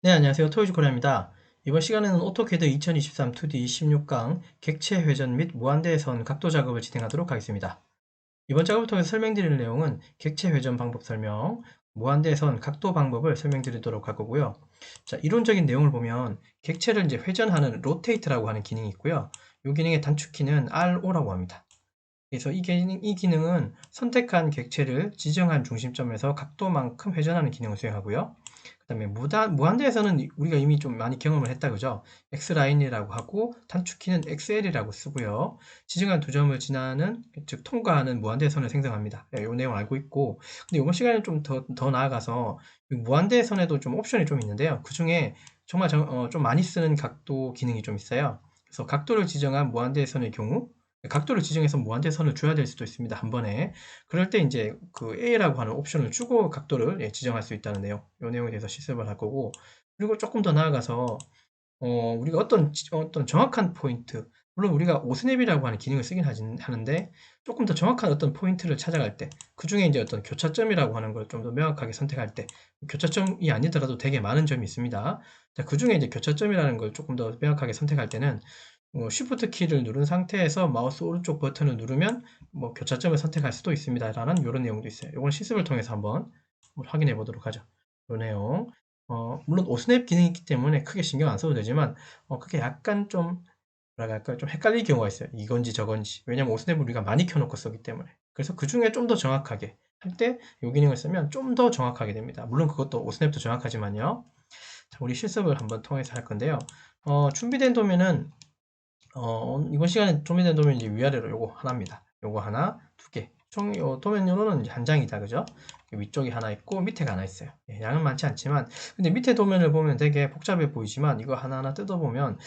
네, 안녕하세요. 토요즈코리아입니다. 이번 시간에는 오토캐드 2023 2D 16강 객체 회전 및 무한대선 각도 작업을 진행하도록 하겠습니다. 이번 작업을 통해서 설명드릴 내용은 객체 회전 방법 설명, 무한대선 각도 방법을 설명드리도록 할 거고요. 자, 이론적인 내용을 보면 객체를 이제 회전하는 로테이트라고 하는 기능이 있고요. 이 기능의 단축키는 RO라고 합니다. 그래서 이 기능은 선택한 객체를 지정한 중심점에서 각도만큼 회전하는 기능을 수행하고요. 그 다음에 무한대에서는 우리가 이미 좀 많이 경험을 했다, 그죠? X라인이라고 하고 단축키는 XL이라고 쓰고요. 지정한 두 점을 지나는, 즉 통과하는 무한대선을 생성합니다. 이 내용 알고 있고, 근데 이번 시간에 좀 더 나아가서 무한대선에도 좀 옵션이 좀 있는데요. 그 중에 정말 좀 많이 쓰는 각도 기능이 좀 있어요. 그래서 각도를 지정한 무한대선의 경우 각도를 지정해서 무한대선을 줘야 될 수도 있습니다. 한 번에. 그럴 때 이제 그 A라고 하는 옵션을 주고 각도를 지정할 수 있다는 내용. 이 내용에 대해서 실습을 할 거고. 그리고 조금 더 나아가서 우리가 어떤 정확한 포인트, 물론 우리가 오스냅이라고 하는 기능을 쓰긴 하는데 조금 더 정확한 어떤 포인트를 찾아갈 때, 그 중에 이제 어떤 교차점이라고 하는 걸 좀 더 명확하게 선택할 때, 교차점이 아니더라도 되게 많은 점이 있습니다. 자, 그 중에 이제 교차점이라는 걸 조금 더 명확하게 선택할 때는 쉬프트 키를 누른 상태에서 마우스 오른쪽 버튼을 누르면 뭐 교차점을 선택할 수도 있습니다. 라는 이런 내용도 있어요. 이건 실습을 통해서 한번 확인해 보도록 하죠. 이 내용. 물론 오스냅 기능이 있기 때문에 크게 신경 안 써도 되지만, 그게 약간 좀, 뭐랄까, 좀 헷갈릴 경우가 있어요. 이건지 저건지. 왜냐면 오스냅을 우리가 많이 켜놓고 쓰기 때문에. 그래서 그 중에 좀 더 정확하게 할 때 이 기능을 쓰면 좀 더 정확하게 됩니다. 물론 그것도 오스냅도 정확하지만요. 자, 우리 실습을 한번 통해서 할 건데요. 준비된 도면은 이번 시간에 준비된 도면이 이제 위아래로 요거 하나입니다. 요거 하나, 두 개. 총, 도면으로는 이제 한 장이다, 그죠? 위쪽이 하나 있고, 밑에가 하나 있어요. 예, 양은 많지 않지만, 근데 밑에 도면을 보면 되게 복잡해 보이지만, 이거 하나하나 뜯어보면,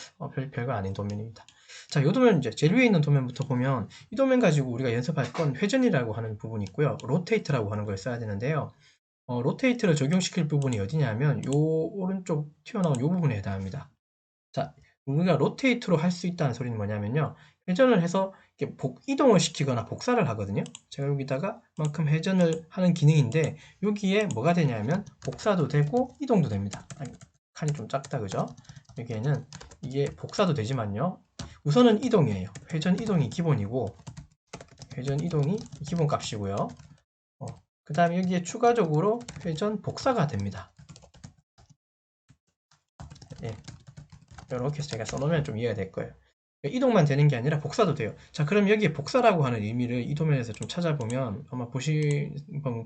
별거 아닌 도면입니다. 자, 요 도면 이제 제일 위에 있는 도면부터 보면, 이 도면 가지고 우리가 연습할 건 회전이라고 하는 부분이 있고요. 로테이트라고 하는 걸 써야 되는데요. 로테이트를 적용시킬 부분이 어디냐면, 요 오른쪽 튀어나온 요 부분에 해당합니다. 자, 우리가 로테이트로 할 수 있다는 소리는 뭐냐면요. 회전을 해서 이렇게 이동을 시키거나 복사를 하거든요. 제가 여기다가 만큼 회전을 하는 기능인데 여기에 뭐가 되냐면 복사도 되고 이동도 됩니다. 아니, 칸이 좀 작다, 그죠? 여기에는 이게 복사도 되지만요. 우선은 이동이에요. 회전 이동이 기본이고 회전 이동이 기본 값이고요. 그 다음에 여기에 추가적으로 회전 복사가 됩니다. 예, 이렇게 해서 제가 써놓으면 좀 이해가 될 거예요. 이동만 되는 게 아니라 복사도 돼요. 자, 그럼 여기에 복사라고 하는 의미를 이 도면에서 좀 찾아보면 아마 보신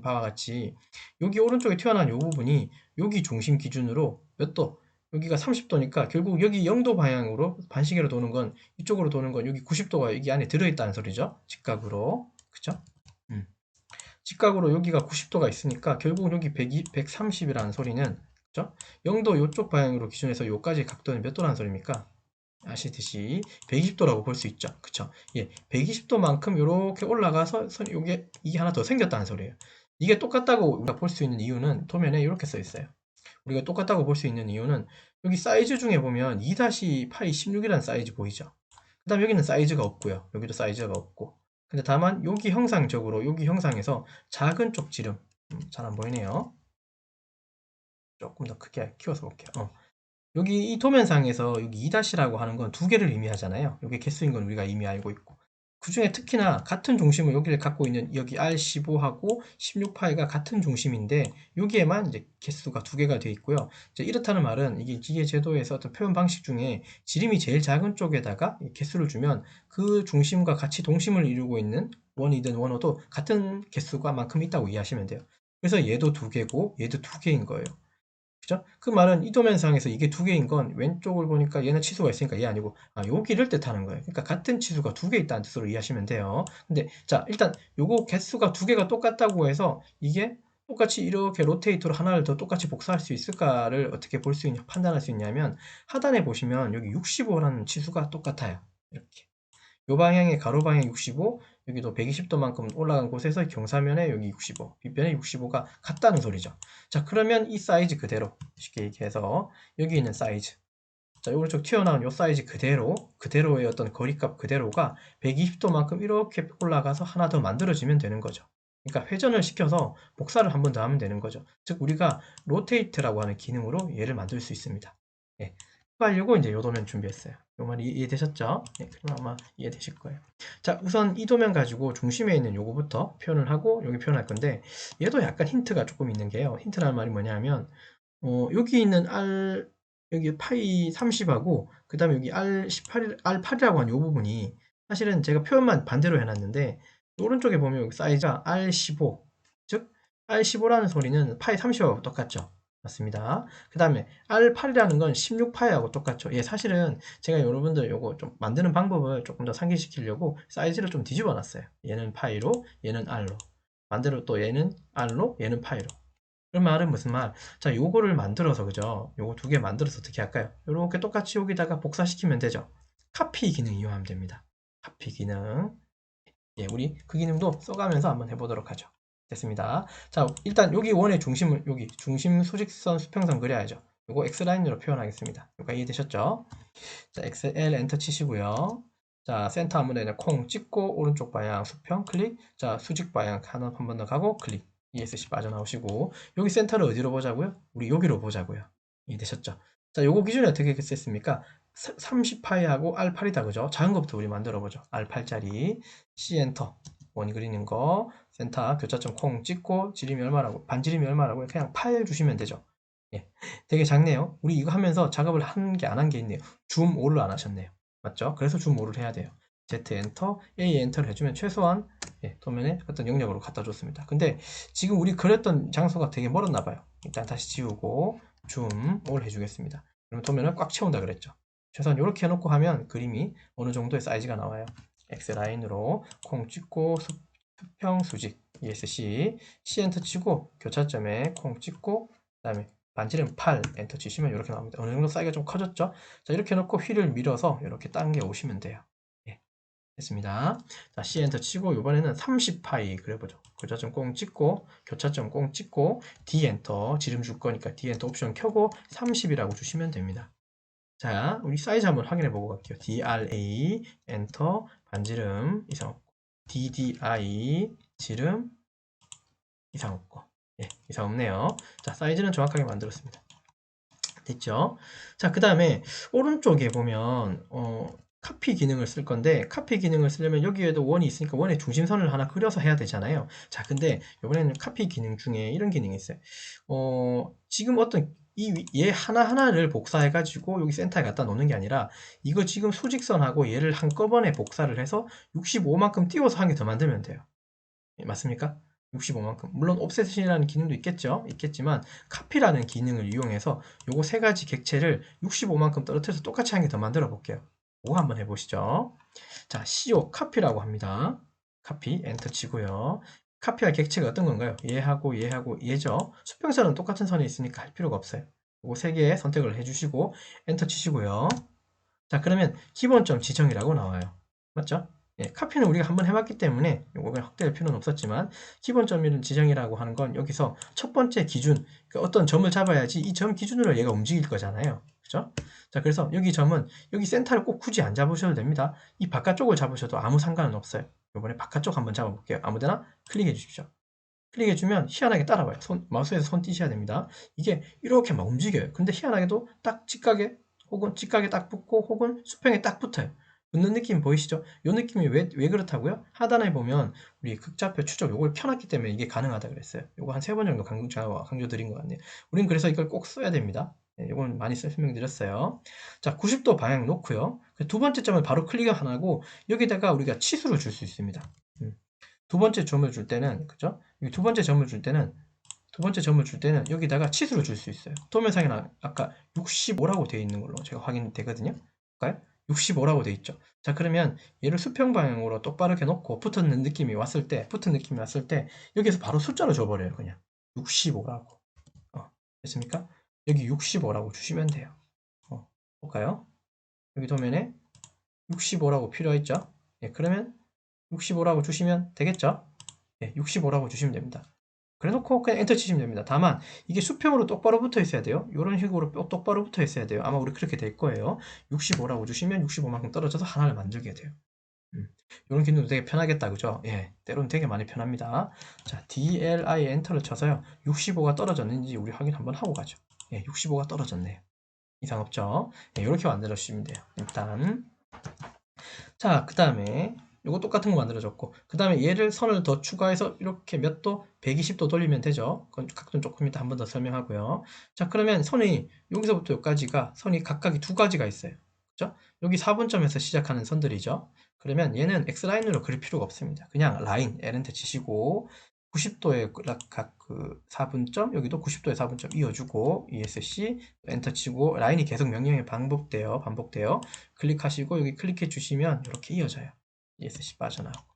바와 같이 여기 오른쪽에 튀어나온 이 부분이 여기 중심 기준으로 몇 도? 여기가 30도니까 결국 여기 0도 방향으로 반시계로 도는 건 이쪽으로 도는 건 여기 90도가 여기 안에 들어있다는 소리죠. 직각으로. 그쵸? 음. 직각으로 여기가 90도가 있으니까 결국 여기 130이라는 소리는 그죠? 0도 이쪽 방향으로 기준해서 요까지 각도는 몇 도라는 소리입니까? 아시듯이 120도라고 볼 수 있죠. 그쵸? 예, 120도만큼 이렇게 올라가서 요게 이게 하나 더 생겼다는 소리예요. 이게 똑같다고 우리가 볼 수 있는 이유는 도면에 이렇게 써 있어요. 우리가 똑같다고 볼 수 있는 이유는 여기 사이즈 중에 보면 2-파이 16이라는 사이즈 보이죠? 그 다음 여기는 사이즈가 없고요. 여기도 사이즈가 없고. 근데 다만 여기 형상적으로 여기 형상에서 작은 쪽 지름 잘 안 보이네요. 조금 더 크게 키워서 볼게요. 여기 이 도면상에서 여기 2-라고 하는 건 두 개를 의미하잖아요. 이게 개수인 건 우리가 이미 알고 있고. 그 중에 특히나 같은 중심을 여기를 갖고 있는 여기 R15하고 16파이가 같은 중심인데 여기에만 이제 개수가 두 개가 되어 있고요. 이제 이렇다는 말은 이게 기계 제도에서 어떤 표현 방식 중에 지름이 제일 작은 쪽에다가 개수를 주면 그 중심과 같이 동심을 이루고 있는 원이든 원호도 같은 개수가 만큼 있다고 이해하시면 돼요. 그래서 얘도 두 개고 얘도 두 개인 거예요. 그죠? 그 말은 이 도면상에서 이게 두 개인 건 왼쪽을 보니까 얘는 치수가 있으니까 얘 아니고 여기를 뜻하는 거예요. 그러니까 같은 치수가 두 개 있다는 뜻으로 이해하시면 돼요. 근데 자, 일단 요거 개수가 두 개가 똑같다고 해서 이게 똑같이 이렇게 로테이터로 하나를 더 똑같이 복사할 수 있을까를 어떻게 볼 수 있냐, 판단할 수 있냐면 하단에 보시면 여기 65라는 치수가 똑같아요. 이렇게. 요 방향의 가로 방향 65, 여기도 120도만큼 올라간 곳에서 경사면에 여기 65, 빗변에 65가 같다는 소리죠. 자, 그러면 이 사이즈 그대로 쉽게 얘기해서 여기 있는 사이즈, 자, 오른쪽 튀어나온 요 사이즈 그대로의 어떤 거리값 그대로가 120도만큼 이렇게 올라가서 하나 더 만들어지면 되는 거죠. 그러니까 회전을 시켜서 복사를 한 번 더 하면 되는 거죠. 즉 우리가 로테이트라고 하는 기능으로 얘를 만들 수 있습니다. 예. 그거 하려고 이제 요 도면 준비했어요. 요 말 이해되셨죠? 예, 그럼 아마 이해되실 거예요. 자, 우선 이 도면 가지고 중심에 있는 요거부터 표현을 하고 여기 표현할 건데 얘도 약간 힌트가 조금 있는 게요. 힌트라는 말이 뭐냐면 여기 있는 R 여기 파이 30하고 그 다음에 여기 R8이라고 한 요 부분이 사실은 제가 표현만 반대로 해놨는데 오른쪽에 보면 여기 사이즈가 R15 즉 R15라는 소리는 파이 30하고 똑같죠. 맞습니다. 그 다음에 R8이라는 건 16파이하고 똑같죠. 예, 사실은 제가 여러분들 요거 좀 만드는 방법을 조금 더 상기시키려고 사이즈를 좀 뒤집어 놨어요. 얘는 파이로, 얘는 R로. 반대로 또 얘는 R로, 얘는 파이로. 그 말은 무슨 말? 자, 요거를 만들어서, 그죠? 요거 두 개 만들어서 어떻게 할까요? 요렇게 똑같이 여기다가 복사시키면 되죠. 카피 기능 이용하면 됩니다. 카피 기능. 예, 우리 그 기능도 써가면서 한번 해보도록 하죠. 됐습니다. 자, 일단 여기 원의 중심을, 여기 중심 수직선 수평선 그려야죠. 요거 X라인으로 표현하겠습니다. 요거 이해되셨죠? 자, XL 엔터 치시고요. 자, 센터 한번 그냥 콩 찍고 오른쪽 방향 수평 클릭. 자, 수직 방향 하나 한 번 더 가고 클릭. ESC 빠져나오시고 여기 센터를 어디로 보자고요? 우리 여기로 보자고요. 이해되셨죠? 자, 요거 기준에 어떻게 했습니까? 30파이하고 R8이다 그죠? 작은 것부터 우리 만들어 보죠. R8짜리 C 엔터 원 그리는 거 센터 교차점 콩 찍고 지름이 얼마라고 반지름이 얼마라고 그냥 파일 주시면 되죠. 예, 되게 작네요. 우리 이거 하면서 작업을 한 게 안 한 게 있네요. 줌 5를 안 하셨네요. 맞죠? 그래서 줌 5를 해야 돼요. Z 엔터, A 엔터를 해주면 최소한 예, 도면에 어떤 영역으로 갖다 줬습니다. 근데 지금 우리 그렸던 장소가 되게 멀었나 봐요. 일단 다시 지우고 줌 5를 해주겠습니다. 그럼 도면을 꽉 채운다 그랬죠. 최소한 이렇게 해놓고 하면 그림이 어느 정도의 사이즈가 나와요. X라인으로 콩 찍고 수평 수직 ESC C 엔터 치고 교차점에 콩 찍고 그 다음에 반지름 8 엔터 치시면 이렇게 나옵니다. 어느 정도 사이즈가 좀 커졌죠? 자, 이렇게 해놓고 휠을 밀어서 이렇게 당겨 오시면 돼요. 예, 됐습니다. 자, C 엔터 치고 이번에는 30파이 그려보죠. 교차점 꽁 찍고 교차점 꽁 찍고 D 엔터 지름 줄 거니까 D 엔터 옵션 켜고 30이라고 주시면 됩니다. 자, 우리 사이즈 한번 확인해 보고 갈게요. DRA 엔터 반지름 이상 없고 DDI 지름 이상 없고 예, 이상 없네요. 자, 사이즈는 정확하게 만들었습니다. 됐죠? 자, 그 다음에 오른쪽에 보면 카피 기능을 쓸 건데 카피 기능을 쓰려면 여기에도 원이 있으니까 원의 중심선을 하나 그려서 해야 되잖아요. 자, 근데 이번에는 카피 기능 중에 이런 기능이 있어요. 지금 어떤 얘 하나하나를 복사해 가지고 여기 센터에 갖다 놓는 게 아니라 이거 지금 수직선하고 얘를 한꺼번에 복사를 해서 65만큼 띄워서 한 개 더 만들면 돼요. 예, 맞습니까? 65만큼. 물론 옵셋이라는 기능도 있겠죠. 있겠지만 카피라는 기능을 이용해서 요거 세 가지 객체를 65만큼 떨어뜨려서 똑같이 한 개 더 만들어 볼게요. 그거 한번 해보시죠. 자, CO 카피라고 합니다. 카피 엔터 치고요. 카피할 객체가 어떤 건가요? 얘하고 얘하고 얘죠. 수평선은 똑같은 선에 있으니까 할 필요가 없어요. 요거 세 개 선택을 해주시고 엔터 치시고요. 자, 그러면 기본점 지정이라고 나와요. 맞죠? 예, 카피는 우리가 한번 해봤기 때문에 이거 확대할 필요는 없었지만 기본점 지정이라고 하는 건 여기서 첫 번째 기준, 그러니까 어떤 점을 잡아야지 이 점 기준으로 얘가 움직일 거잖아요. 그죠? 자, 그래서 여기 점은 여기 센터를 꼭 굳이 안 잡으셔도 됩니다. 이 바깥쪽을 잡으셔도 아무 상관은 없어요. 이번에 바깥쪽 한번 잡아볼게요. 아무데나 클릭해 주십시오. 클릭해주면 희한하게 따라와요. 마우스에서 손 띄셔야 됩니다. 이게 이렇게 막 움직여요. 근데 희한하게도 딱 직각에 혹은 직각에 딱 붙고 혹은 수평에 딱 붙어요. 붙는 느낌 보이시죠? 이 느낌이 왜 그렇다고요? 하단에 보면 우리 극좌표 추적 요걸 켜놨기 때문에 이게 가능하다 그랬어요. 요거 한 3번 정도 강조드린 것 같네요. 우린 그래서 이걸 꼭 써야 됩니다. 요건 많이 설명드렸어요. 자, 90도 방향 놓고요. 두 번째 점을 바로 클릭 하나고 여기다가 우리가 치수를 줄 수 있습니다. 두 번째 점을 줄 때는, 그죠? 두 번째 점을 줄 때는 여기다가 치수를 줄 수 있어요. 도면상에는 아까 65라고 되어 있는 걸로 제가 확인되거든요. 볼까요? 65라고 되어 있죠. 자, 그러면 얘를 수평 방향으로 똑바르게 놓고 붙은 느낌이 왔을 때, 여기서 바로 숫자로 줘버려요. 그냥 65라고. 됐습니까? 여기 65라고 주시면 돼요. 볼까요? 여기 도면에 65라고 필요했죠? 예, 그러면 65라고 주시면 되겠죠? 네, 65라고 주시면 됩니다. 그래 놓고 그냥 엔터 치시면 됩니다. 다만 이게 수평으로 똑바로 붙어 있어야 돼요. 이런 식으로 똑바로 붙어 있어야 돼요. 아마 우리 그렇게 될 거예요. 65라고 주시면 65만큼 떨어져서 하나를 만들게 돼요. 이런 기능도 되게 편하겠다, 그죠? 예, 때로는 되게 많이 편합니다. 자, DLI 엔터를 쳐서요. 65가 떨어졌는지 우리 확인 한번 하고 가죠. 예, 65가 떨어졌네요. 이상 없죠? 예, 이렇게 만들어 주시면 돼요. 일단. 자, 그 다음에 요거 똑같은 거 만들어줬고, 그 다음에 얘를 선을 더 추가해서 이렇게 몇 도? 120도 돌리면 되죠. 그건 각도는 조금 이따 한 번 더 설명하고요. 자, 그러면 선이 여기서부터 여기까지가 선이 각각이 두 가지가 있어요. 그죠? 여기 4분점에서 시작하는 선들이죠. 그러면 얘는 X라인으로 그릴 필요가 없습니다. 그냥 라인, L엔터 치시고 90도의 각 그 4분점, 여기도 90도의 4분점 이어주고 ESC 엔터 치고 라인이 계속 명령이 반복돼요. 클릭하시고 여기 클릭해 주시면 이렇게 이어져요. ESC 빠져나오고.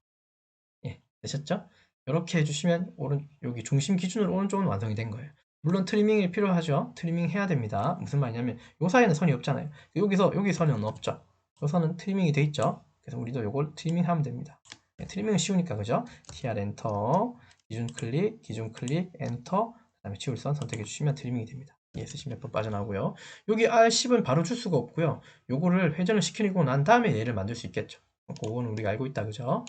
예, 되셨죠? 이렇게 해주시면 여기 중심 기준으로 오른쪽은 완성이 된 거예요. 물론 트리밍이 필요하죠. 트리밍 해야 됩니다. 무슨 말이냐면 요 사이에는 선이 없잖아요. 여기 선은 없죠. 요 선은 트리밍이 돼 있죠. 그래서 우리도 요걸 트리밍 하면 됩니다. 네, 트리밍은 쉬우니까 그죠? TR 엔터, 기준 클릭, 엔터, 그 다음에 치울 선 선택해 주시면 트리밍이 됩니다. ESC 몇 번 빠져나오고요. 여기 R10은 바로 줄 수가 없고요. 요거를 회전을 시키고 난 다음에 얘를 만들 수 있겠죠. 그거는 우리가 알고 있다, 그죠?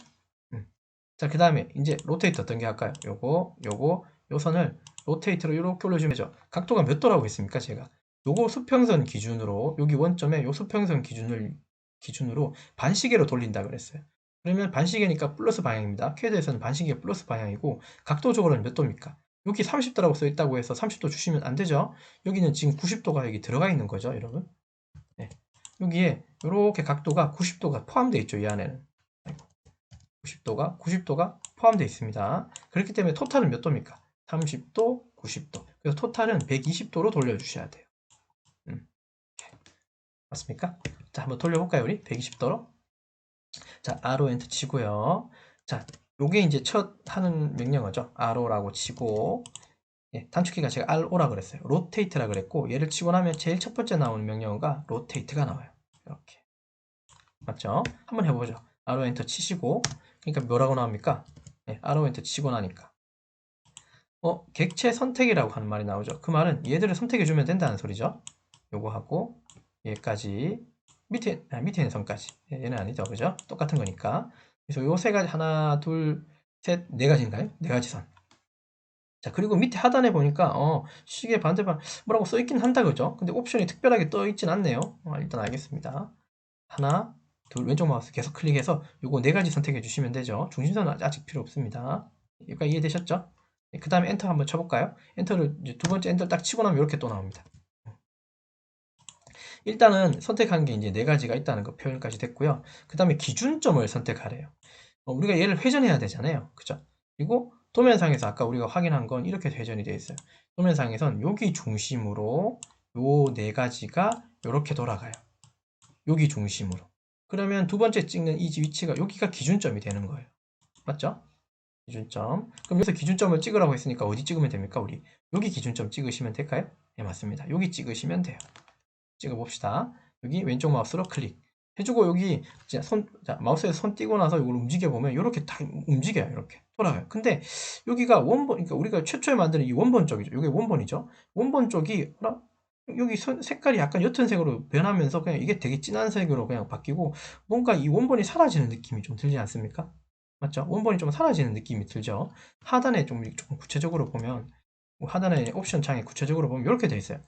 자, 그 다음에 이제 로테이트 어떤 게 할까요? 요 선을 로테이트로 이렇게 올려주면 되죠. 각도가 몇 도라고 했습니까, 제가? 요거 수평선 기준으로, 여기 원점에 요 수평선 기준으로 반시계로 돌린다 그랬어요. 그러면 반시계니까 플러스 방향입니다. 퀘드에서는 반시계 플러스 방향이고, 각도적으로는 몇 도입니까? 여기 30도라고 써 있다고 해서 30도 주시면 안 되죠. 여기는 지금 90도가 여기 들어가 있는 거죠, 여러분. 네. 여기에 이렇게 각도가 90도가 포함되어 있죠, 이 안에는. 90도가 포함되어 있습니다. 그렇기 때문에 토탈은 몇 도입니까? 30도, 90도. 그래서 토탈은 120도로 돌려주셔야 돼요. 맞습니까? 자, 한번 돌려볼까요, 우리? 120도로. 자, arrow 엔터 치고요. 자, 요게 이제 첫 하는 명령어죠. arrow라고 치고, 예, 단축키가 제가 RO라 그랬어요. rotate라 그랬고, 얘를 치고 나면 제일 첫 번째 나오는 명령어가 rotate가 나와요. 이렇게. 맞죠? 한번 해보죠. arrow 엔터 치시고, 그러니까 뭐라고 나옵니까? 예, arrow 엔터 치고 나니까. 객체 선택이라고 하는 말이 나오죠. 그 말은 얘들을 선택해주면 된다는 소리죠. 요거 하고 얘까지 밑에 있는 선까지. 얘는 아니죠, 그죠? 똑같은 거니까. 그래서 요 세 가지 하나, 둘, 셋, 네 가지인가요? 네 가지 선. 자, 그리고 밑에 하단에 보니까 시계 반대방 뭐라고 써 있긴 한다, 그죠? 근데 옵션이 특별하게 떠 있진 않네요. 일단 알겠습니다. 하나, 둘, 왼쪽 마우스 계속 클릭해서 요거 네 가지 선택해 주시면 되죠. 중심선은 아직 필요 없습니다. 여기까지 이해되셨죠? 그 다음에 엔터 한번 쳐볼까요? 엔터를 이제 두 번째 엔터 딱 치고 나면 이렇게 또 나옵니다. 일단은 선택한 게 이제 네 가지가 있다는 거 표현까지 됐고요. 그 다음에 기준점을 선택하래요. 우리가 얘를 회전해야 되잖아요. 그죠? 그리고 도면상에서 아까 우리가 확인한 건 이렇게 회전이 되어 있어요. 도면상에선 여기 중심으로 요 네 가지가 이렇게 돌아가요. 여기 중심으로. 그러면 두 번째 찍는 이 위치가 여기가 기준점이 되는 거예요. 맞죠? 기준점. 그럼 여기서 기준점을 찍으라고 했으니까 어디 찍으면 됩니까, 우리? 여기 기준점 찍으시면 될까요? 네, 맞습니다. 여기 찍으시면 돼요. 찍어봅시다. 여기 왼쪽 마우스로 클릭. 해주고 여기 자, 마우스에서 손 띄고 나서 이걸 움직여보면 이렇게 다 움직여요. 이렇게 돌아가요. 근데 여기가 원본, 그러니까 우리가 최초에 만드는 이 원본 쪽이죠. 이게 원본이죠. 원본 쪽이 여기 색깔이 약간 옅은 색으로 변하면서 그냥 이게 되게 진한 색으로 그냥 바뀌고 뭔가 이 원본이 사라지는 느낌이 좀 들지 않습니까? 맞죠? 원본이 좀 사라지는 느낌이 들죠. 하단에 조금 구체적으로 보면 하단에 옵션 창에 구체적으로 보면 이렇게 되어 있어요.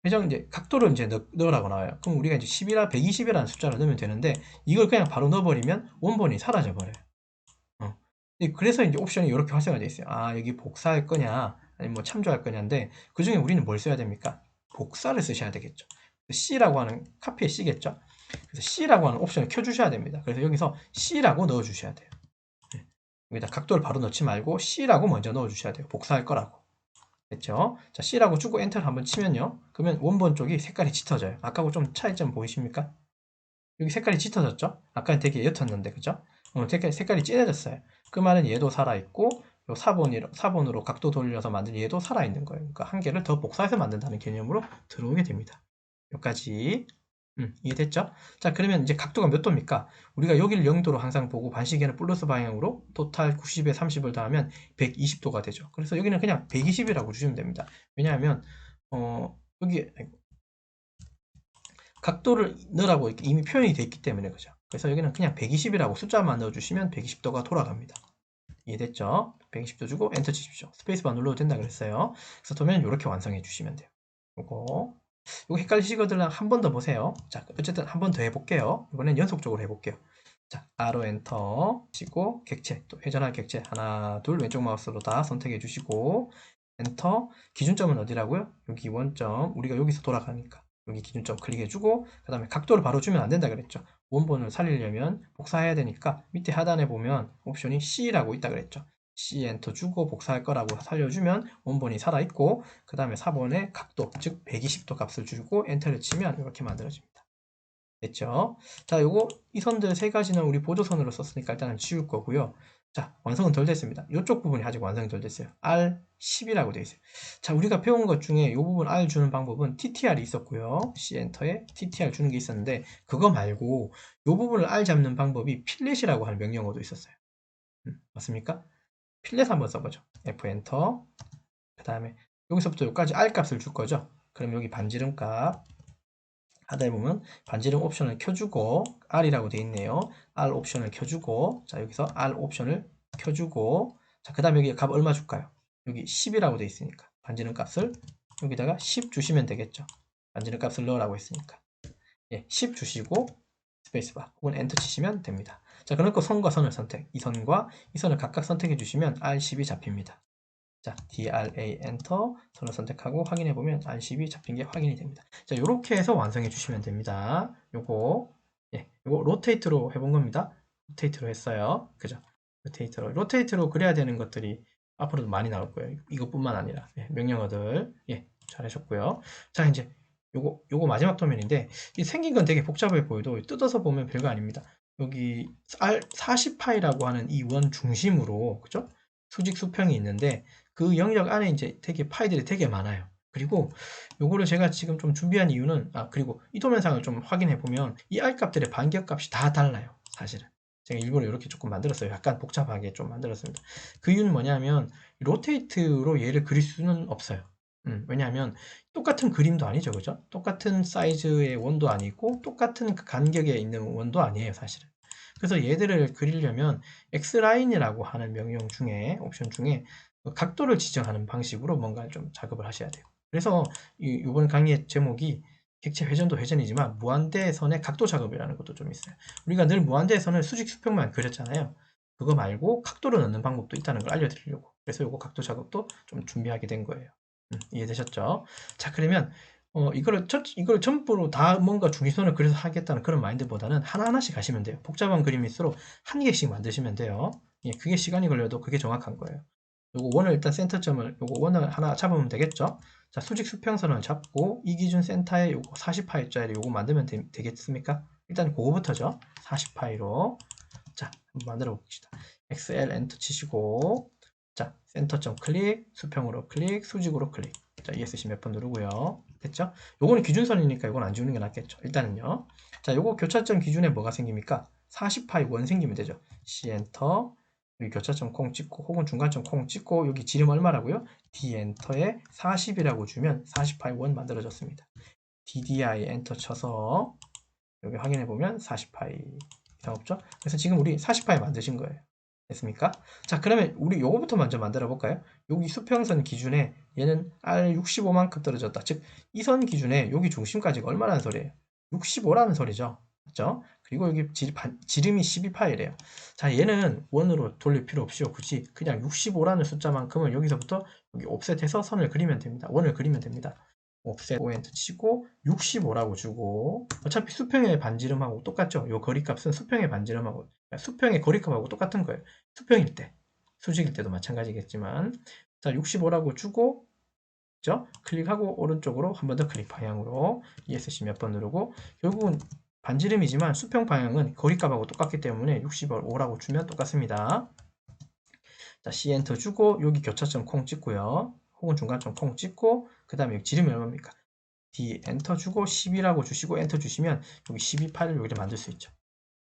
회전 이제 각도를 이제 넣으라고 나와요. 그럼 우리가 이제 10이라 120이라는 숫자를 넣으면 되는데 이걸 그냥 바로 넣어버리면 원본이 사라져 버려요. 그래서 이제 옵션이 이렇게 활성화되어 있어요. 아, 여기 복사할 거냐 아니면 뭐 참조할 거냐인데 그 중에 우리는 뭘 써야 됩니까? 복사를 쓰셔야 되겠죠. C라고 하는 카피의 C겠죠. 그래서 C라고 하는 옵션을 켜주셔야 됩니다. 그래서 여기서 C라고 넣어주셔야 돼요. 여기다 각도를 바로 넣지 말고 C라고 먼저 넣어주셔야 돼요. 복사할 거라고. 됐죠? 자, C라고 주고 엔터를 한번 치면요. 그러면 원본 쪽이 색깔이 짙어져요. 아까하고 좀 차이점 보이십니까? 여기 색깔이 짙어졌죠? 아까는 되게 옅었는데, 그죠? 색깔이 진해졌어요. 그 말은 얘도 살아있고, 요 4번으로 각도 돌려서 만든 얘도 살아있는 거예요. 그러니까 한 개를 더 복사해서 만든다는 개념으로 들어오게 됩니다. 여기까지. 이해됐죠? 자, 그러면 이제 각도가 몇 도입니까? 우리가 여기를 0도로 항상 보고 반시계는 플러스 방향으로 토탈 90에 30을 더하면 120도가 되죠. 그래서 여기는 그냥 120이라고 주시면 됩니다. 왜냐하면 여기 각도를 넣으라고 이렇게 이미 표현이 되어 있기 때문에 그죠. 그래서 여기는 그냥 120이라고 숫자만 넣어주시면 120도가 돌아갑니다. 이해됐죠? 120도 주고 엔터 치십시오. 스페이스바 눌러도 된다 그랬어요. 그래서 도면 이렇게 완성해 주시면 돼요. 요거 헷갈리시거든 한 번 더 보세요. 자, 어쨌든 한 번 더 해볼게요. 이번엔 연속적으로 해볼게요. 자, R로 엔터 치고 객체, 또 회전할 객체 하나, 둘 왼쪽 마우스로 다 선택해 주시고 엔터. 기준점은 어디라고요? 여기 원점, 우리가 여기서 돌아가니까 여기 기준점 클릭해 주고 그 다음에 각도를 바로 주면 안 된다 그랬죠. 원본을 살리려면 복사해야 되니까 밑에 하단에 보면 옵션이 C라고 있다 그랬죠. C 엔터 주고 복사할 거라고 살려주면 원본이 살아있고 그 다음에 4번의 각도, 즉 120도 값을 주고 엔터를 치면 이렇게 만들어집니다. 됐죠? 자, 요거 이 선들 세 가지는 우리 보조선으로 썼으니까 일단은 지울 거고요. 자, 완성은 덜 됐습니다. 이쪽 부분이 아직 완성이 덜 됐어요. R10이라고 되어 있어요. 자, 우리가 배운 것 중에 이 부분 R 주는 방법은 TTR이 있었고요. C 엔터에 TTR 주는 게 있었는데 그거 말고 이 부분을 R 잡는 방법이 필렛이라고 하는 명령어도 있었어요. 맞습니까? 필렛 한번 써보죠. F 엔터. 그 다음에 여기서부터 여기까지 R 값을 줄 거죠. 그럼 여기 반지름 값 하단에 보면 반지름 옵션을 켜주고 R이라고 되어 있네요. R 옵션을 켜주고 자 여기서 R 옵션을 켜주고 자 그 다음에 여기 값 얼마 줄까요? 여기 10이라고 되어 있으니까 반지름 값을 여기다가 10 주시면 되겠죠. 반지름 값을 넣으라고 했으니까 예, 10 주시고 스페이스바 혹은 엔터 치시면 됩니다. 자 그러니까 선과 선을 선택 이 선과 이 선을 각각 선택해 주시면 R10이 잡힙니다. 자, DRA 엔터 선을 선택하고 확인해 보면 R10이 잡힌 게 확인이 됩니다. 자, 이렇게 해서 완성해 주시면 됩니다. 요거 요거 로테이트로 해본 겁니다. 로테이트로 했어요. 그죠? 로테이트로 그려야 되는 것들이 앞으로도 많이 나올 거예요. 이것뿐만 아니라 명령어들 잘하셨고요. 자, 이제 요거 마지막 도면인데 이 생긴 건 되게 복잡해 보여도 뜯어서 보면 별거 아닙니다. 여기 R40파이라고 하는 이 원 중심으로 그죠? 수직 수평이 있는데 그 영역 안에 이제 되게 파이들이 되게 많아요. 그리고 요거를 제가 지금 좀 준비한 이유는 그리고 이 도면상을 좀 확인해 보면 이 R 값들의 반격값이 다 달라요. 사실은 제가 일부러 이렇게 조금 만들었어요. 약간 복잡하게 좀 만들었습니다. 그 이유는 뭐냐면 로테이트로 얘를 그릴 수는 없어요. 왜냐하면 똑같은 그림도 아니죠, 그죠? 똑같은 사이즈의 원도 아니고 똑같은 그 간격에 있는 원도 아니에요, 사실은. 그래서 얘들을 그리려면 X라인이라고 하는 명령 중에 옵션 중에 각도를 지정하는 방식으로 뭔가 좀 작업을 하셔야 돼요. 그래서 이번 강의의 제목이 객체 회전도 회전이지만 무한대선의 각도 작업이라는 것도 좀 있어요. 우리가 늘 무한대선을 수직 수평만 그렸잖아요. 그거 말고 각도를 넣는 방법도 있다는 걸 알려드리려고. 그래서 이거 각도 작업도 좀 준비하게 된 거예요. 이해되셨죠? 자, 그러면 이거를 전부로 다 뭔가 중심선을 그려서 하겠다는 그런 마인드보다는 하나하나씩 하시면 돼요. 복잡한 그림일수록 한 개씩 만드시면 돼요. 예, 그게 시간이 걸려도 그게 정확한 거예요. 요거 원을 일단 센터점을 요거 원을 하나 잡으면 되겠죠? 자, 수직 수평선을 잡고 이 기준 센터에 요거 40파이짜리 요거 만들면 되겠습니까? 일단 그거부터죠. 40파이로 자, 한번 만들어 봅시다. XL 엔터 치시고 자, 센터점 클릭, 수평으로 클릭, 수직으로 클릭. 자, ESC 몇 번 누르고요. 됐죠? 요거는 기준선이니까 이건 안 지우는 게 낫겠죠. 일단은요. 자, 요거 교차점 기준에 뭐가 생깁니까? 40파이 원 생기면 되죠. C 엔터 여기 교차점 콩 찍고 혹은 중간점 콩 찍고 여기 지름 얼마라고요? D 엔터에 40이라고 주면 40파이 원 만들어졌습니다. DDI 엔터 쳐서 여기 확인해 보면 40파이 이상 없죠? 그래서 지금 우리 40파이 만드신 거예요. 됐습니까? 자, 그러면 우리 요거부터 먼저 만들어 볼까요? 여기 수평선 기준에 얘는 R65만큼 떨어졌다. 즉, 이 선 기준에 여기 중심까지가 얼마라는 소리예요? 65라는 소리죠. 맞죠? 그리고 여기 지름이 12파이래요. 자, 얘는 원으로 돌릴 필요 없이요. 굳이 그냥 65라는 숫자만큼을 여기서부터 여기 옵셋해서 선을 그리면 됩니다. 원을 그리면 됩니다. 옵셋 오엔트 치고 65라고 주고 어차피 수평의 반지름하고 똑같죠. 요 거리값은 수평의 반지름하고 수평의 거리값하고 똑같은 거예요. 수평일 때 수직일 때도 마찬가지겠지만 자 65라고 주고 그죠? 클릭하고 오른쪽으로 한 번 더 클릭 방향으로 ESC 몇 번 누르고 결국은 반지름이지만 수평 방향은 거리값하고 똑같기 때문에 65라고 주면 똑같습니다. 자 C 엔터 주고 여기 교차점 콩 찍고요. 혹은 중간점 콩 찍고 그 다음에 지름이 얼마입니까? D 엔터 주고 10이라고 주시고 엔터 주시면 여기 12파일을 여기를 만들 수 있죠.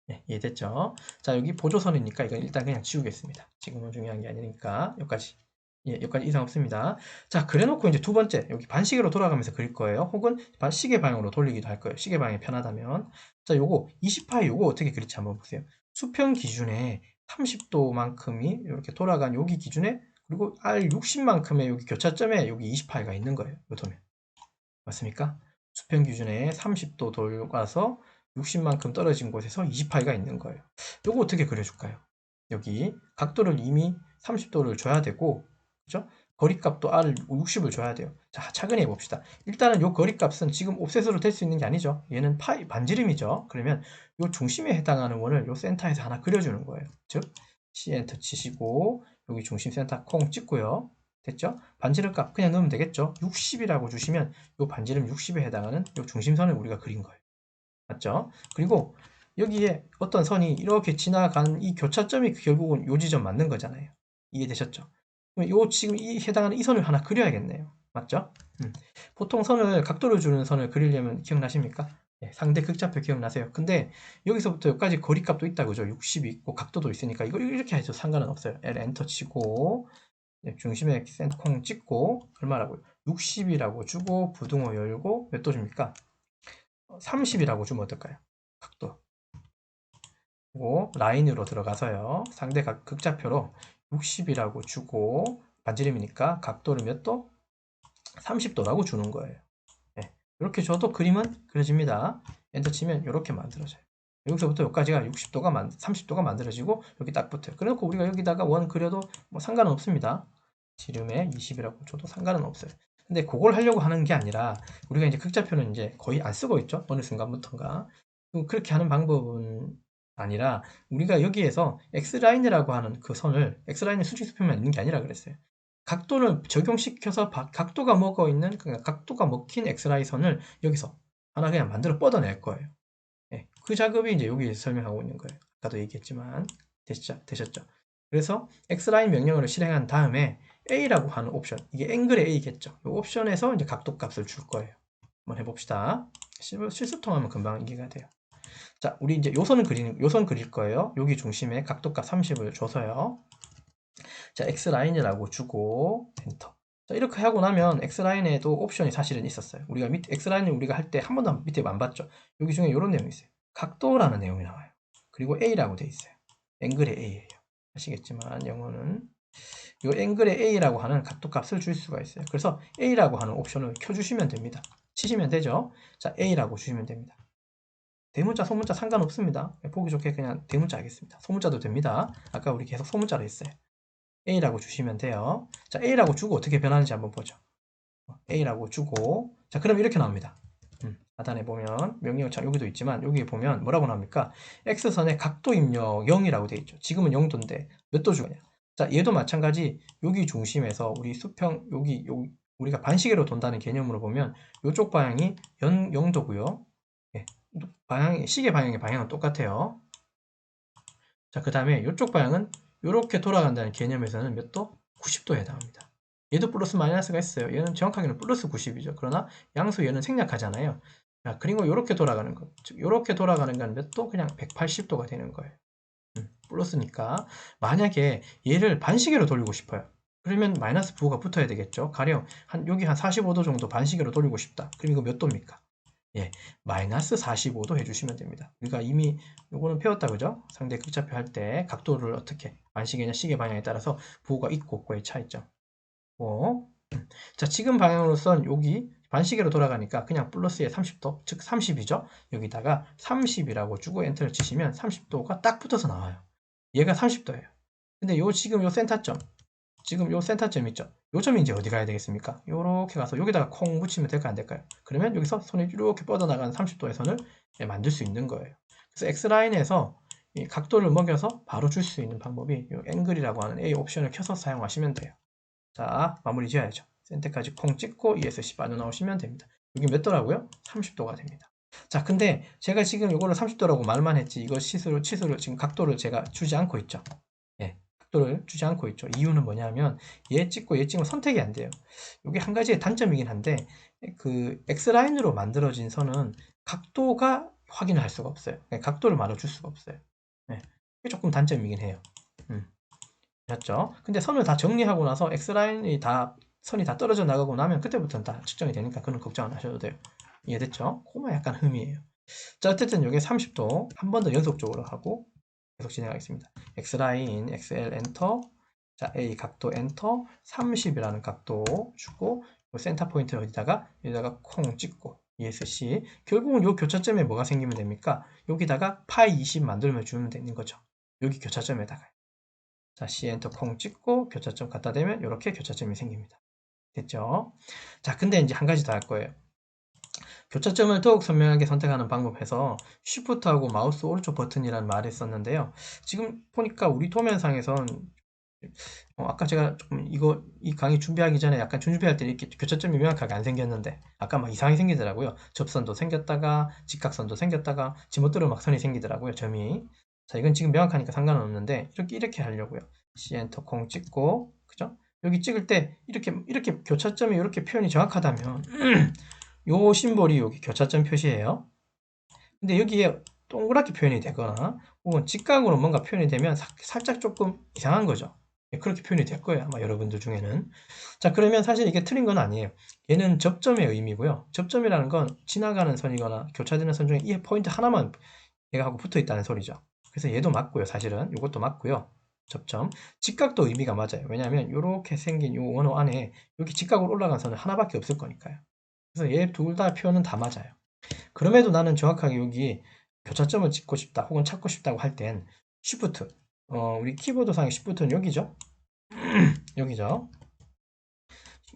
네, 이해됐죠? 자, 여기 보조선이니까 이건 일단 그냥 지우겠습니다. 지금은 중요한 게 아니니까 여기까지. 예, 여기까지 이상 없습니다. 자, 그래놓고 이제 두 번째, 여기 반시계로 돌아가면서 그릴 거예요. 혹은 시계 방향으로 돌리기도 할 거예요. 시계 방향이 편하다면. 자, 요거 20파이 요거 어떻게 그릴지 한번 보세요. 수평 기준에 30도만큼이 이렇게 돌아간 여기 기준에, 그리고 R60만큼의 여기 교차점에 여기 20파이가 있는 거예요. 요 도면. 맞습니까? 수평 기준에 30도 돌아서 60만큼 떨어진 곳에서 20파이가 있는 거예요. 요거 어떻게 그려줄까요? 여기 각도를 이미 30도를 줘야 되고, 그죠? 거리값도 R 60을 줘야 돼요. 자, 차근히 해봅시다. 일단은 요 거리값은 지금 옵셋으로 될 수 있는 게 아니죠. 얘는 파이, 반지름이죠. 그러면 요 중심에 해당하는 원을 요 센터에서 하나 그려주는 거예요. 즉, C 엔터 치시고, 여기 중심 센터 콩 찍고요. 됐죠? 반지름 값 그냥 넣으면 되겠죠? 60이라고 주시면 요 반지름 60에 해당하는 요 중심선을 우리가 그린 거예요. 맞죠? 그리고 여기에 어떤 선이 이렇게 지나간 이 교차점이 결국은 요 지점 맞는 거잖아요. 이해되셨죠? 그럼 요 지금 이 해당하는 이 선을 하나 그려야겠네요. 맞죠? 보통 선을 각도를 주는 선을 그리려면 기억나십니까? 네, 상대 극좌표 기억나세요? 근데 여기서부터 여기까지 거리값도 있다 그죠? 60이 있고 각도도 있으니까 이거 이렇게 해도 상관은 없어요. L 엔터 치고 네, 중심에 센터 콩 찍고 얼마라고요? 60이라고 주고 부등호 열고 몇 도 줍니까? 30이라고 주면 어떨까요? 각도. 그리고 라인으로 들어가서요. 상대 극좌표로 60이라고 주고 반지름이니까 각도를 몇 도? 30도라고 주는 거예요. 네, 이렇게 줘도 그림은 그려집니다. 엔터 치면 이렇게 만들어져요. 여기서부터 여기까지가 60도가 30도가 만들어지고 여기 딱 붙어요. 그래놓고 우리가 여기다가 원 그려도 뭐 상관은 없습니다. 지름에 20이라고 줘도 상관은 없어요. 근데 그걸 하려고 하는 게 아니라 우리가 이제 극좌표는 이제 거의 안 쓰고 있죠. 어느 순간부터인가. 그렇게 하는 방법은 아니라 우리가 여기에서 X라인이라고 하는 그 선을 X라인의 수직수평만 있는 게 아니라 그랬어요. 각도를 적용시켜서 각도가 먹어 있는, 그러니까 각도가 먹힌 X라인 선을 여기서 하나 그냥 만들어 뻗어낼 거예요. 네, 그 작업이 이제 여기에 설명하고 있는 거예요. 아까도 얘기했지만 되셨죠? 그래서 X라인 명령어를 실행한 다음에 A라고 하는 옵션, 이게 앵글의 A겠죠. 이 옵션에서 이제 각도 값을 줄 거예요. 한번 해봅시다. 실수통하면 금방 이해가 돼요. 자, 우리 이제 요선 그릴 거예요. 여기 중심에 각도 값 30을 줘서요. 자, X라인이라고 주고 엔터. 자, 이렇게 하고 나면 X라인에도 옵션이 사실은 있었어요. 우리가 X라인을 우리가 할 때 한 번도 밑에 안 봤죠. 여기 중에 이런 내용이 있어요. 각도라는 내용이 나와요. 그리고 A라고 돼 있어요. 앵글의 A예요. 아시겠지만 영어는 이 앵글의 A라고 하는 각도 값을 줄 수가 있어요. 그래서 A라고 하는 옵션을 켜주시면 됩니다. 치시면 되죠. 자, A라고 주시면 됩니다. 대문자, 소문자 상관없습니다. 보기 좋게 그냥 대문자 하겠습니다. 소문자도 됩니다. 아까 우리 계속 소문자로 했어요. A라고 주시면 돼요. 자, A라고 주고 어떻게 변하는지 한번 보죠. A라고 주고, 자, 그럼 이렇게 나옵니다. 하단에 보면 명령어창 여기도 있지만 여기 보면 뭐라고 나옵니까? X선의 각도 입력 0이라고 되어 있죠. 지금은 0도인데 몇 도 주냐? 자, 얘도 마찬가지 여기 중심에서 우리 수평 여기 우리가 반시계로 돈다는 개념으로 보면 이쪽 방향이 0도고요. 예, 시계 방향의 방향은 똑같아요. 자, 그 다음에 이쪽 방향은 이렇게 돌아간다는 개념에서는 몇 도? 90도에 해당합니다. 얘도 플러스 마이너스가 있어요. 얘는 정확하게는 플러스 90이죠. 그러나 양수 얘는 생략하잖아요. 자, 그리고 이렇게 돌아가는 것, 즉 이렇게 돌아가는 건 몇 도? 그냥 180도가 되는 거예요. 플러스니까 만약에 얘를 반시계로 돌리고 싶어요. 그러면 마이너스 부호가 붙어야 되겠죠. 가령 여기 한 45도 정도 반시계로 돌리고 싶다. 그럼 이거 몇 도입니까? 예, 마이너스 45도 해주시면 됩니다. 우리가 이미 요거는 배웠다 그죠? 상대 극좌표 할 때 각도를 어떻게 반시계냐 시계 방향에 따라서 부호가 있고 없고의 차이점. 자, 지금 방향으로선 여기 반시계로 돌아가니까 그냥 플러스에 30도, 즉 30이죠. 여기다가 30이라고 주고 엔터를 치시면 30도가 딱 붙어서 나와요. 얘가 30도예요. 근데 지금 요 센터점, 지금 요 센터점 있죠? 요 점이 이제 어디 가야 되겠습니까? 요렇게 가서 여기다가 콩 붙이면 될까 안 될까요? 그러면 여기서 손이 이렇게 뻗어나가는 30도의 선을 만들 수 있는 거예요. 그래서 X라인에서 이 각도를 먹여서 바로 줄 수 있는 방법이 이 앵글이라고 하는 A 옵션을 켜서 사용하시면 돼요. 자, 마무리 지어야죠. 센터까지 콩 찍고 ESC 빠져나오시면 됩니다. 여기 몇 도라고요? 30도가 됩니다. 자, 근데 제가 지금 이거를 30도라고 말만 했지 이거 치수를 지금 각도를 제가 주지 않고 있죠. 예, 각도를 주지 않고 있죠. 이유는 뭐냐면 얘 찍고 얘 찍으면 선택이 안 돼요. 이게 한 가지의 단점이긴 한데 그 X라인으로 만들어진 선은 각도가 확인을 할 수가 없어요. 각도를 말아줄 수가 없어요. 예, 이게 조금 단점이긴 해요. 맞죠? 근데 선을 다 정리하고 나서 X라인이 선이 다 떨어져 나가고 나면 그때부터는 다 측정이 되니까 그런 걱정 안 하셔도 돼요. 이해됐죠? 그거만 약간 흠이에요. 자, 어쨌든 이게 30도 한 번 더 연속적으로 하고 계속 진행하겠습니다. X라인, XL 엔터, 자, A 각도 엔터, 30이라는 각도 주고 센터 포인트를 여기다가 콩 찍고 ESC. 결국은 이 교차점에 뭐가 생기면 됩니까? 여기다가 파이 20 만들면 주면 되는 거죠. 여기 교차점에다가. 자, C 엔터 콩 찍고 교차점 갖다 대면 이렇게 교차점이 생깁니다. 됐죠? 자, 근데 이제 한 가지 더 할 거예요. 교차점을 더욱 선명하게 선택하는 방법에서 Shift하고 마우스 오른쪽 버튼이라는 말을 썼는데요. 지금 보니까 우리 도면상에선 아까 제가 조금 이 강의 준비하기 전에 약간 준비할 때 이렇게 교차점이 명확하게 안 생겼는데 아까 막 이상하게 생기더라고요. 접선도 생겼다가 직각선도 생겼다가 지멋대로 막 선이 생기더라고요. 점이. 자, 이건 지금 명확하니까 상관은 없는데 이렇게 하려고요. C 엔터 콩 찍고 그죠? 여기 찍을 때 이렇게 교차점이 이렇게 표현이 정확하다면 요 심볼이 여기 교차점 표시예요. 근데 여기에 동그랗게 표현이 되거나 혹은 직각으로 뭔가 표현이 되면 살짝 조금 이상한 거죠. 그렇게 표현이 될 거예요. 아마 여러분들 중에는. 자, 그러면 사실 이게 틀린 건 아니에요. 얘는 접점의 의미고요. 접점이라는 건 지나가는 선이거나 교차되는 선 중에 이 포인트 하나만 얘가 하고 붙어 있다는 소리죠. 그래서 얘도 맞고요. 사실은 이것도 맞고요. 접점. 직각도 의미가 맞아요. 왜냐하면 이렇게 생긴 이 원호 안에 여기 직각으로 올라간 선은 하나밖에 없을 거니까요. 그래서 얘 둘 다 표현은 다 맞아요. 그럼에도 나는 정확하게 여기 교차점을 찍고 싶다 혹은 찾고 싶다고 할 땐 Shift 우리 키보드상의 Shift는 여기죠. 여기죠.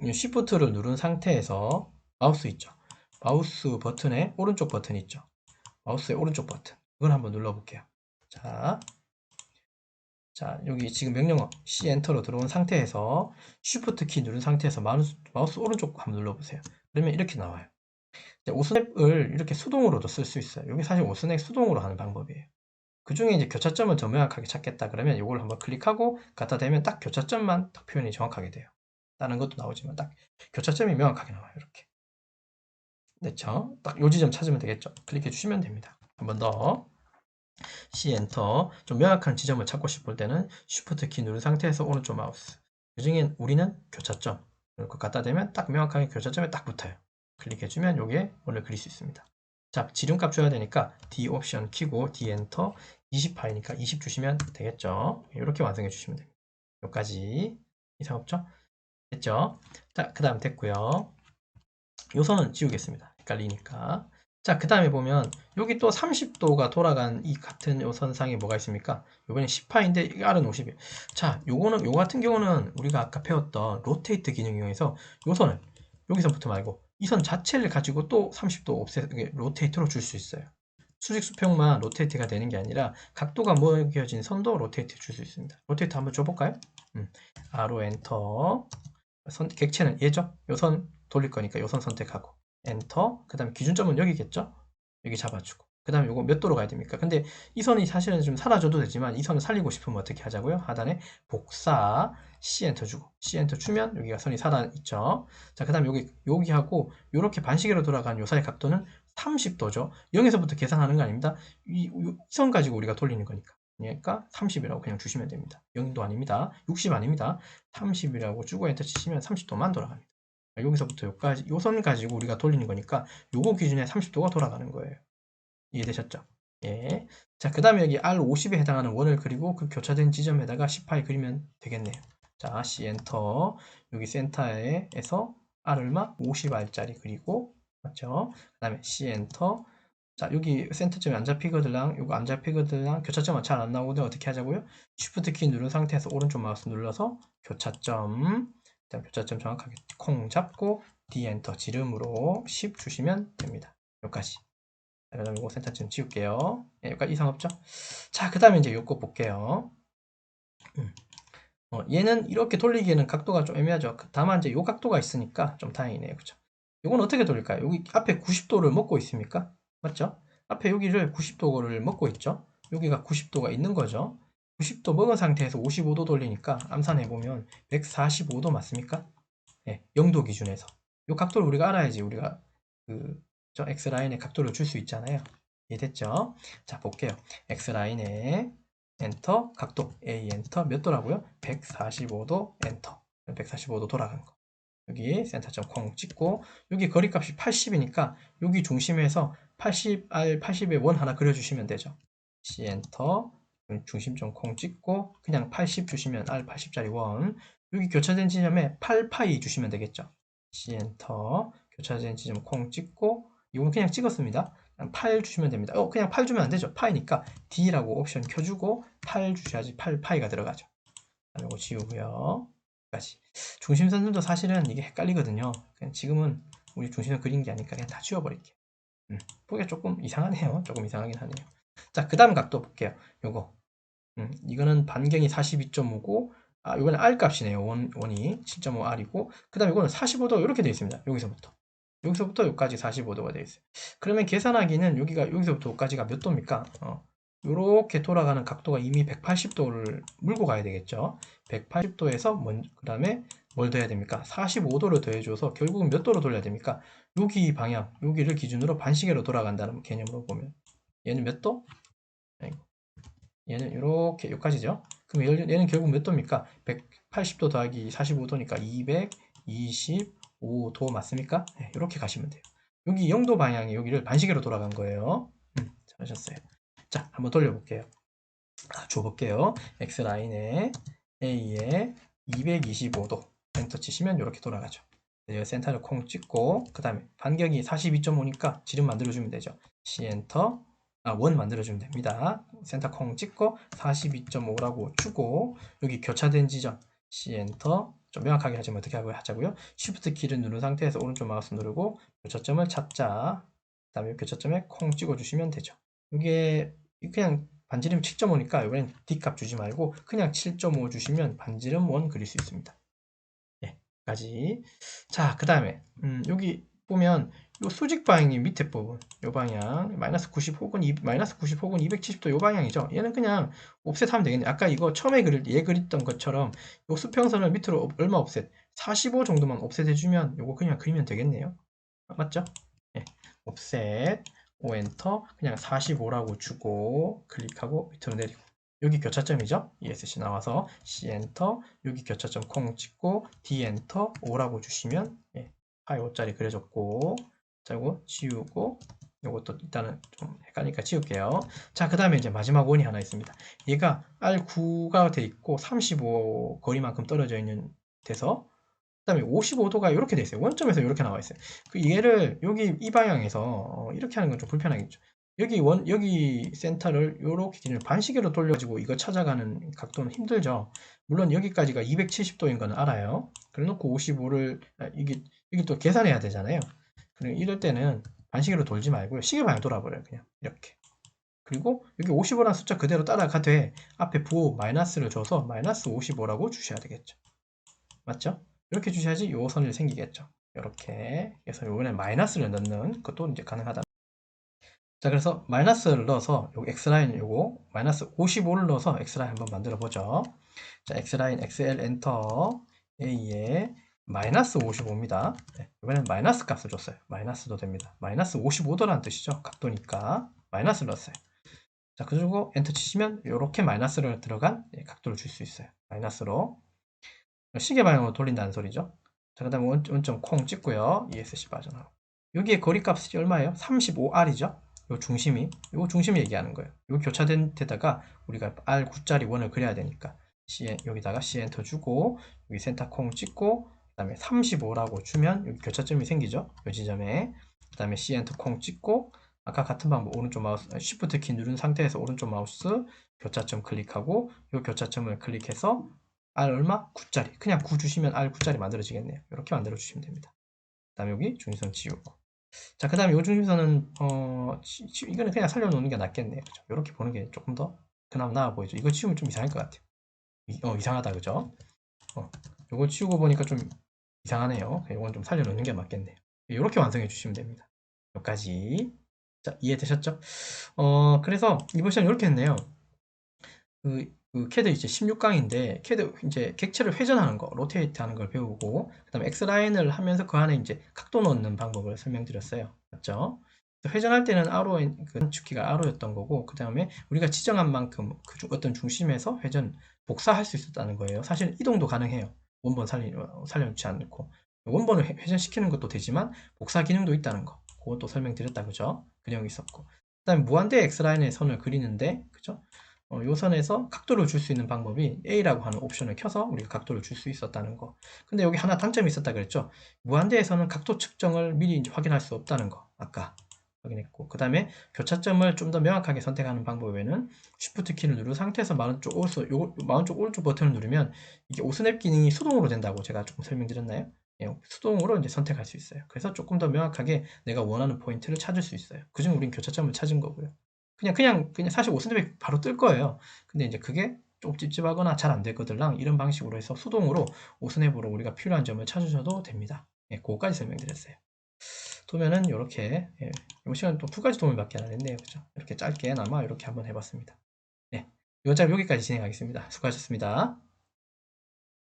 Shift를 누른 상태에서 마우스 있죠. 마우스 버튼에 오른쪽 버튼 있죠. 마우스의 오른쪽 버튼 이걸 한번 눌러볼게요. 자, 여기 지금 명령어 C 엔터로 들어온 상태에서 Shift 키 누른 상태에서 마우스 오른쪽 한번 눌러보세요. 그러면 이렇게 나와요. 오스냅을 이렇게 수동으로도 쓸 수 있어요. 여기 사실 오스냅 수동으로 하는 방법이에요. 그 중에 이제 교차점을 더 명확하게 찾겠다 그러면 이걸 한번 클릭하고 갖다 대면 딱 교차점만 딱 표현이 정확하게 돼요. 다른 것도 나오지만 딱 교차점이 명확하게 나와요. 이렇게. 됐죠? 딱 요 지점 찾으면 되겠죠? 클릭해 주시면 됩니다. 한 번 더. C 엔터. 좀 명확한 지점을 찾고 싶을 때는 Shift 키 누른 상태에서 오른쪽 마우스. 그 중에 우리는 교차점. 이렇게 갖다 대면 딱 명확하게 교차점에 딱 붙어요. 클릭해 주면 요게 원래 그릴 수 있습니다. 자, 지름값 줘야 되니까 D 옵션 키고 D 엔터 20파이니까 20 주시면 되겠죠. 이렇게 완성해 주시면 됩니다. 여기까지 이상 없죠? 됐죠? 자, 그 다음 됐고요. 요 선은 지우겠습니다. 헷갈리니까. 자, 그 다음에 보면 여기 또 30도가 돌아간 이 같은 요 선상에 뭐가 있습니까? 요번엔 10파인데 R은 50이에요. 자, 요 같은 경우는 우리가 아까 배웠던 로테이트 기능을 이용해서 요 선을 여기서부터 말고 이 선 자체를 가지고 또 30도 로테이트로 줄 수 있어요. 수직 수평만 로테이트가 되는 게 아니라 각도가 먹여진 선도 로테이트 줄 수 있습니다. 로테이트 한번 줘볼까요? R로 엔터. 객체는 얘죠? 요 선 돌릴 거니까 요 선 선택하고 엔터. 그 다음에 기준점은 여기겠죠? 여기 잡아주고 그 다음에 요거 몇 도로 가야 됩니까? 근데 이 선이 사실은 좀 사라져도 되지만 이 선을 살리고 싶으면 어떻게 하자고요? 하단에 복사 C 엔터 주고 C 엔터 주면 여기가 선이 살아있죠. 자, 그 다음에 여기하고 요렇게 반시계로 돌아간 요 사이 각도는 30도죠. 0에서부터 계산하는 거 아닙니다. 이 선 가지고 우리가 돌리는 거니까. 그러니까 30이라고 그냥 주시면 됩니다. 0도 아닙니다. 60 아닙니다. 30이라고 주고 엔터 치시면 30도만 돌아갑니다. 여기서부터 여기까지 요 선 가지고 우리가 돌리는 거니까 요거 기준에 30도가 돌아가는 거예요. 이해되셨죠? 예. 자, 그 다음에 여기 R50에 해당하는 원을 그리고 그 교차된 지점에다가 10파이 그리면 되겠네요. 자, C 엔터. 여기 센터에서 R 얼마? 50R짜리 그리고 맞죠? 그 다음에 C 엔터. 자, 여기 센터점이 안 잡히거들랑 요거 안 잡히거들랑 교차점은 잘 안 나오거든. 어떻게 하자고요? Shift 키 누른 상태에서 오른쪽 마우스 눌러서 교차점, 그다음 교차점 정확하게 콩 잡고 D 엔터 지름으로 10 주시면 됩니다. 여기까지. 자, 그다음 이거 센터점 지울게요. 예, 여기까지 이상 없죠? 자, 그 다음에 이제 요거 볼게요. 얘는 이렇게 돌리기에는 각도가 좀 애매하죠. 다만 이제 요 각도가 있으니까 좀 다행이네요. 그죠? 이건 어떻게 돌릴까요? 여기 앞에 90도를 먹고 있습니까? 맞죠? 앞에 여기를 90도를 먹고 있죠? 여기가 90도가 있는 거죠? 90도 먹은 상태에서 55도 돌리니까 암산해보면 145도 맞습니까? 네, 0도 기준에서. 이 각도를 우리가 알아야지 우리가 저 X라인에 각도를 줄 수 있잖아요. 이해됐죠? 자, 볼게요. X라인에 엔터, 각도 A 엔터 몇 도라고요? 145도 엔터. 145도 돌아간 거. 여기 센터점 콩 찍고 여기 거리값이 80이니까 여기 중심에서 80R 80에 원 하나 그려주시면 되죠. C 엔터 중심점 콩 찍고 그냥 80 주시면 R 80짜리 원 여기 교차된 지점에 8파이 주시면 되겠죠. C 엔터 교차된 지점 콩 찍고 이건 그냥 찍었습니다. 그냥 8 주시면 됩니다. 그냥 8 주면 안 되죠. 파이니까 D라고 옵션 켜주고 8 주셔야지 8파이가 들어가죠. 이거 지우고요. 까지. 중심선들도 사실은 이게 헷갈리거든요. 그냥 지금은 우리 중심선 그린 게 아니까 그냥 다 지워버릴게요. 보기가 조금 이상하네요. 조금 이상하긴 하네요. 자, 그 다음 각도 볼게요. 요거. 이거는 반경이 42.5고, 이거는 R 값이네요. 원이 7.5R이고, 그 다음에 이거는 45도 이렇게 되어 있습니다. 여기서부터 여기까지 45도가 되어 있어요. 그러면 계산하기는 여기서부터 여기까지가 몇 도입니까? 요렇게 돌아가는 각도가 이미 180도를 물고 가야 되겠죠. 180도에서 그 다음에 뭘 더해야 됩니까? 45도를 더해줘서 결국은 몇 도로 돌려야 됩니까? 여기 방향, 여기를 기준으로 반시계로 돌아간다는 개념으로 보면 얘는 몇 도? 얘는 이렇게 여기까지죠. 그럼 얘는 결국 몇 도입니까? 180도 더하기 45도니까 225도 맞습니까? 네, 이렇게 가시면 돼요. 여기 0도 방향이 여기를 반시계로 돌아간 거예요. 잘하셨어요. 자, 한번 돌려볼게요. 줘볼게요. X라인에 A에 225도 엔터 치시면 이렇게 돌아가죠. 센터를 콩 찍고 그 다음에 반경이 42.5니까 지름 만들어주면 되죠. C 엔터 원 만들어주면 됩니다. 센터 콩 찍고 42.5라고 주고 여기 교차된 지점 C 엔터 좀 명확하게 하자면 어떻게 하자고요? Shift 키를 누른 상태에서 오른쪽 마우스 누르고 교차점을 찾자. 그 다음에 교차점에 콩 찍어주시면 되죠. 이게 그냥 반지름 7.5니까 이번엔 D값 주지 말고 그냥 7.5 주시면 반지름 원 그릴 수 있습니다. 예, 까지. 자, 그 다음에 여기 보면 요 수직 방향이 밑에 부분 요 방향 마이너스 90 혹은 마이너스 90 혹은 270도 요 방향이죠. 얘는 그냥 옵셋 하면 되겠네요. 아까 이거 처음에 그렸던 것처럼 요 수평선을 밑으로 얼마 옵셋? 45 정도만 옵셋 해주면 요거 그냥 그리면 되겠네요. 맞죠? 예, 옵셋 O 엔터 그냥 45라고 주고 클릭하고 밑으로 내리고 여기 교차점이죠. ESC 나와서 C 엔터 여기 교차점 콩 찍고 D 엔터 5라고 주시면 파이 5짜리 그려졌고 자 이거 지우고 이것도 일단은 좀 헷갈리니까 지울게요. 자, 그 다음에 이제 마지막 원이 하나 있습니다. 얘가 R9가 돼 있고 35 거리만큼 떨어져 있는 데서 그 다음에 55도가 이렇게 돼 있어요. 원점에서 이렇게 나와 있어요. 얘를 여기 이 방향에서 이렇게 하는 건 좀 불편하겠죠. 여기 센터를 이렇게 기준으로 반시계로 돌려가지고 이거 찾아가는 각도는 힘들죠. 물론 여기까지가 270도인 건 알아요. 그래 놓고 55를 이게 또 계산해야 되잖아요. 그럼 이럴 때는 반시계로 돌지 말고요. 시계 방향 돌아버려요. 그냥 이렇게. 그리고 여기 55라는 숫자 그대로 따라가되 앞에 부호 마이너스를 줘서 마이너스 55라고 주셔야 되겠죠. 맞죠? 이렇게 주셔야지 요 선이 생기겠죠. 이렇게 해서 요번에 마이너스를 넣는 것도 이제 가능하다. 자, 그래서 마이너스를 넣어서 요 X라인 요거 마이너스 55를 넣어서 X라인 한번 만들어 보죠. 자, X라인 XL 엔터 A에 마이너스 55입니다. 네, 이번엔 마이너스 값을 줬어요. 마이너스도 됩니다. 마이너스 55도라는 뜻이죠. 각도니까 마이너스를 넣었어요. 자, 그리고 엔터 치시면 이렇게 마이너스를 들어간 각도를 줄 수 있어요. 마이너스로 시계 방향으로 돌린다는 소리죠. 자, 그 다음에 원점 콩 찍고요. ESC 빠져나오고. 여기에 거리값이 얼마예요? 35R이죠. 요 중심이 얘기하는 거예요. 요 교차된 데다가 우리가 R9짜리 원을 그려야 되니까 여기다가 C 엔터 주고 여기 센터 콩 찍고 그 다음에 35라고 주면 여기 교차점이 생기죠. 요 지점에 그 다음에 C 엔터 콩 찍고 아까 같은 방법 오른쪽 마우스 Shift 키 누른 상태에서 오른쪽 마우스 교차점 클릭하고 요 교차점을 클릭해서 R 얼마? 9짜리. 그냥 9 주시면 R 9짜리 만들어지겠네요. 이렇게 만들어 주시면 됩니다. 그 다음에 여기 중심선 지우고. 자, 그 다음에 이 중심선은, 이거는 그냥 살려놓는 게 낫겠네요. 그죠? 이렇게 보는 게 조금 더 그나마 나아 보이죠. 이거 치우면 좀 이상할 것 같아요. 이상하다. 그죠? 이거 치우고 보니까 좀 이상하네요. 이건 좀 살려놓는 게 맞겠네요. 이렇게 완성해 주시면 됩니다. 여기까지. 자, 이해되셨죠? 그래서 이번 시간 이렇게 했네요. 그 캐드 이제 16강인데 캐드 이제 객체를 회전하는 거, 로테이트 하는 걸 배우고 그다음에 X라인을 하면서 그 안에 이제 각도 넣는 방법을 설명드렸어요. 맞죠? 회전할 때는 arrow의 그 단축키가 arrow였던 거고, 그 다음에 우리가 지정한 만큼 어떤 중심에서 회전 복사할 수 있었다는 거예요. 사실 이동도 가능해요. 원본 살려놓지 않고. 원본을 회전시키는 것도 되지만 복사 기능도 있다는 거. 그것도 설명드렸다, 그죠? 그 내용이 있었고. 그 다음에 무한대 X라인의 선을 그리는데, 그죠? 요 선에서 각도를 줄 수 있는 방법이 A라고 하는 옵션을 켜서 우리가 각도를 줄 수 있었다는 거. 근데 여기 하나 단점이 있었다 그랬죠? 무한대에서는 각도 측정을 미리 이제 확인할 수 없다는 거. 아까 확인했고, 그 다음에 교차점을 좀 더 명확하게 선택하는 방법에는 Shift 키를 누른 상태에서 마우스 쪽 오른쪽 버튼을 누르면 이게 오스냅 기능이 수동으로 된다고 제가 조금 설명드렸나요? 예, 수동으로 이제 선택할 수 있어요. 그래서 조금 더 명확하게 내가 원하는 포인트를 찾을 수 있어요. 그중 우린 교차점을 찾은 거고요. 그냥 사실 오스냅이 바로 뜰 거예요. 근데 이제 그게 좀 찝찝하거나 잘 안 되거들랑 이런 방식으로 해서 수동으로 오스냅으로 우리가 필요한 점을 찾으셔도 됩니다. 예, 그거까지 설명드렸어요. 도면은 이렇게, 예, 이번 시간 또 두 가지 도면밖에 안 했네요. 그죠? 이렇게 짧게나마 이렇게 한번 해봤습니다. 네, 이번 장 여기까지 진행하겠습니다. 수고하셨습니다.